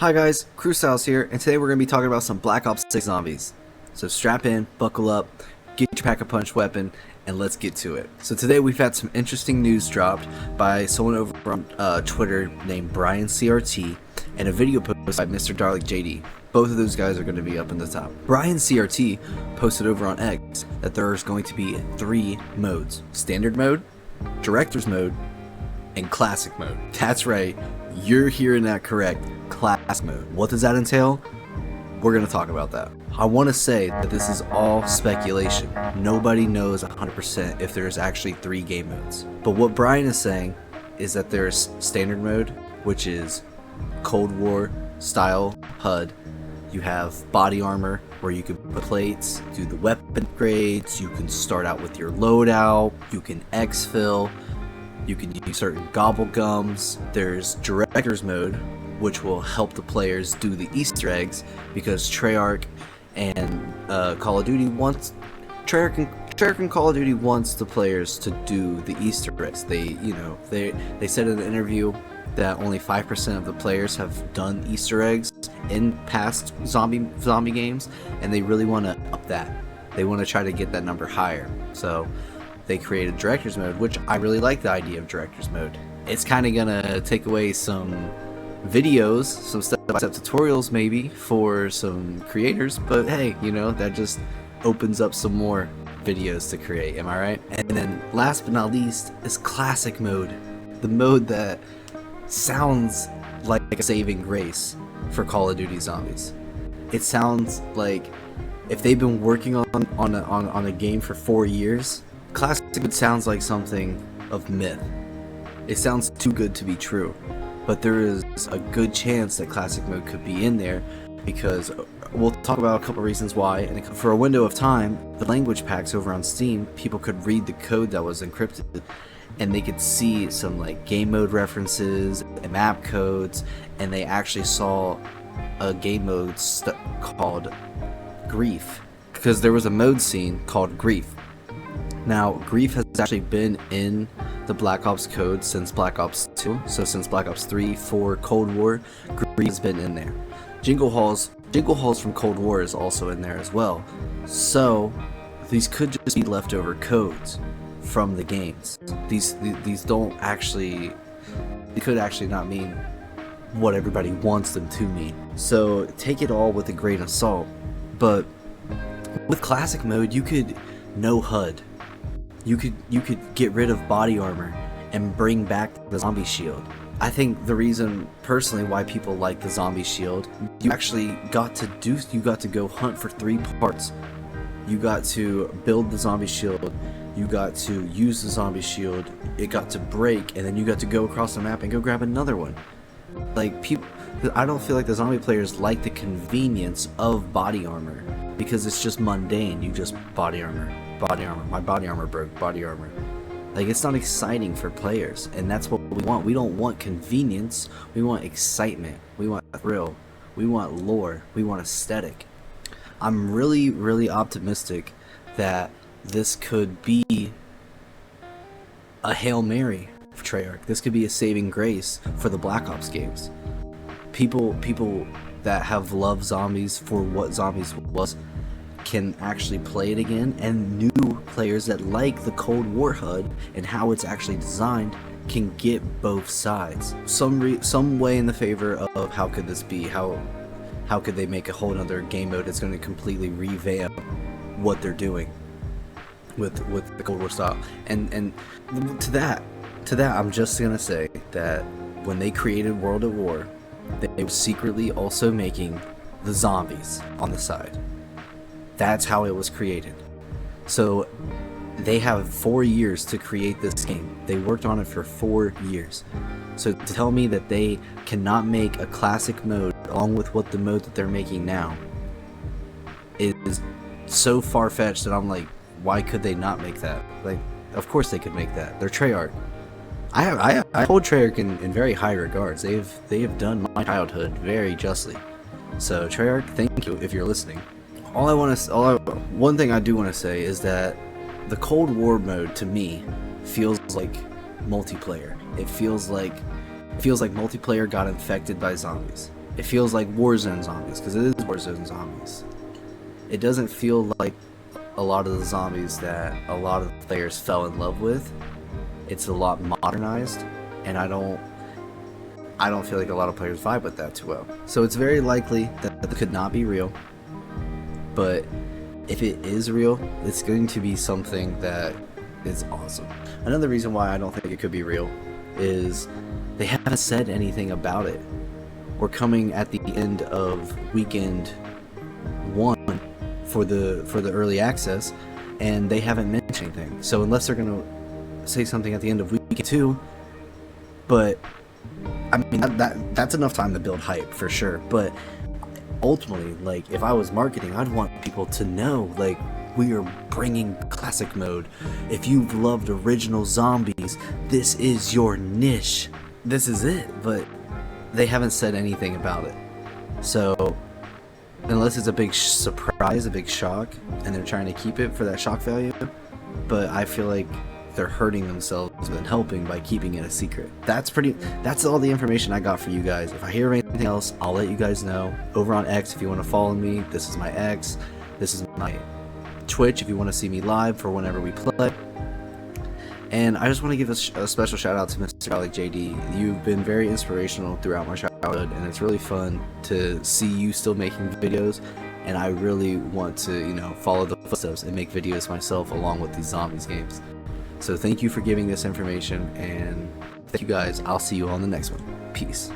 Hi guys, Crucials here, and today we're going to be talking about some Black Ops 6 zombies. So strap in, buckle up, get your pack-a-punch weapon, and let's get to it. So today we've had some interesting news dropped by someone over on Twitter named Brian CRT, and a video posted by Mr. Darlik JD. Both of those guys are going to be up in the top. Brian CRT posted over on X that there's going to be 3 modes: Standard Mode, Director's Mode, and Classic Mode. That's right, you're hearing that correct. Classic Mode. What does that entail? We're going to talk about that. I want to say that this is all speculation. Nobody knows 100% if there's actually 3 game modes. But what Brian is saying is that there's Standard Mode, which is Cold War style HUD. You have body armor where you can put plates, do the weapon grades, you can start out with your loadout, you can exfil, you can use certain gobble gums. There's Director's Mode, which will help the players do the Easter eggs, because Treyarch and Call of Duty wants Treyarch and Call of Duty wants the players to do the Easter eggs. They said in an interview that only 5% of the players have done Easter eggs in past zombie games, and they really want to up that. They want to try to get that number higher. So they created Director's Mode, which I really like the idea of Director's Mode. It's kind of gonna take away some videos, some step-by-step tutorials maybe for some creators, but hey, that just opens up some more videos to create, am I right? And then last but not least is Classic Mode, the mode that sounds like a saving grace for Call of Duty Zombies. It sounds like if they've been working on a game for 4 years, Classic Mode sounds like something of myth. It sounds too good to be true. But there is a good chance that Classic Mode could be in there, because we'll talk about a couple reasons why. And for a window of time, the language packs over on Steam, people could read the code that was encrypted, and they could see some game mode references and map codes, and they actually saw a game mode called Grief, because there was a mode scene called Grief. Now, Grief has actually been in the Black Ops code since Black Ops 2, so since Black Ops 3, 4, Cold War, Grief has been in there. Jingle Halls from Cold War is also in there as well. So these could just be leftover codes from the games. These don't actually, they could actually not mean what everybody wants them to mean. So take it all with a grain of salt. But with Classic Mode, you could no HUD. You could get rid of body armor and bring back the zombie shield. I think the reason personally why people like the zombie shield, you got to go hunt for 3 parts. You got to build the zombie shield, you got to use the zombie shield, it got to break, and then you got to go across the map and go grab another one. I don't feel like the zombie players like the convenience of body armor, because it's just mundane. You just body armor, my body armor broke, body armor. It's not exciting for players, and that's what we want. We don't want convenience, we want excitement, we want thrill, we want lore, we want aesthetic. I'm really, really optimistic that this could be a Hail Mary for Treyarch. This could be a saving grace for the Black Ops games. People that have loved zombies for what zombies was can actually play it again, and new players that like the Cold War HUD and how it's actually designed can get both sides. Some way in the favor of how could this be, how could they make a whole other game mode that's going to completely revamp what they're doing with the Cold War style. And to that I'm just gonna say that when they created World at War, they were secretly also making the zombies on the side. That's how it was created. So they have 4 years to create this game. They worked on it for 4 years. So to tell me that they cannot make a Classic Mode along with what the mode that they're making now is so far-fetched that I'm like, why could they not make that? Of course they could make that. They're Treyarch. I hold Treyarch in very high regards. They have done my childhood very justly. So Treyarch, thank you if you're listening. One thing I do want to say is that the Cold War mode to me feels like multiplayer. It feels like multiplayer got infected by zombies. it feels like Warzone zombies, because it is Warzone zombies. It doesn't feel like a lot of the zombies that a lot of players fell in love with. It's a lot modernized, and I don't feel like a lot of players vibe with that too well. So it's very likely that it could not be real, but if it is real, it's going to be something that is awesome. Another reason why I don't think it could be real is they haven't said anything about it. We're coming at the end of weekend 1 for the early access, and they haven't mentioned anything. So unless they're gonna say something at the end of weekend 2, but I mean that's enough time to build hype for sure. But ultimately, like, if I was marketing, I'd want people to know, like, we are bringing classic mode. If you've loved original zombies, this is your niche. This is it. But they haven't said anything about it. So unless it's a big surprise, a big shock, and they're trying to keep it for that shock value, but I feel like they're hurting themselves and helping by keeping it a secret. That's all the information I got for you guys. If I hear anything else, I'll let you guys know. Over on X, if you want to follow me, this is my X. This is my Twitch if you want to see me live for whenever we play. And I just want to give a special shout out to Mr. Alec JD. You've been very inspirational throughout my childhood, and it's really fun to see you still making videos. And I really want to, follow the footsteps and make videos myself along with these zombies games. So thank you for giving this information, and thank you guys. I'll see you on the next one. Peace.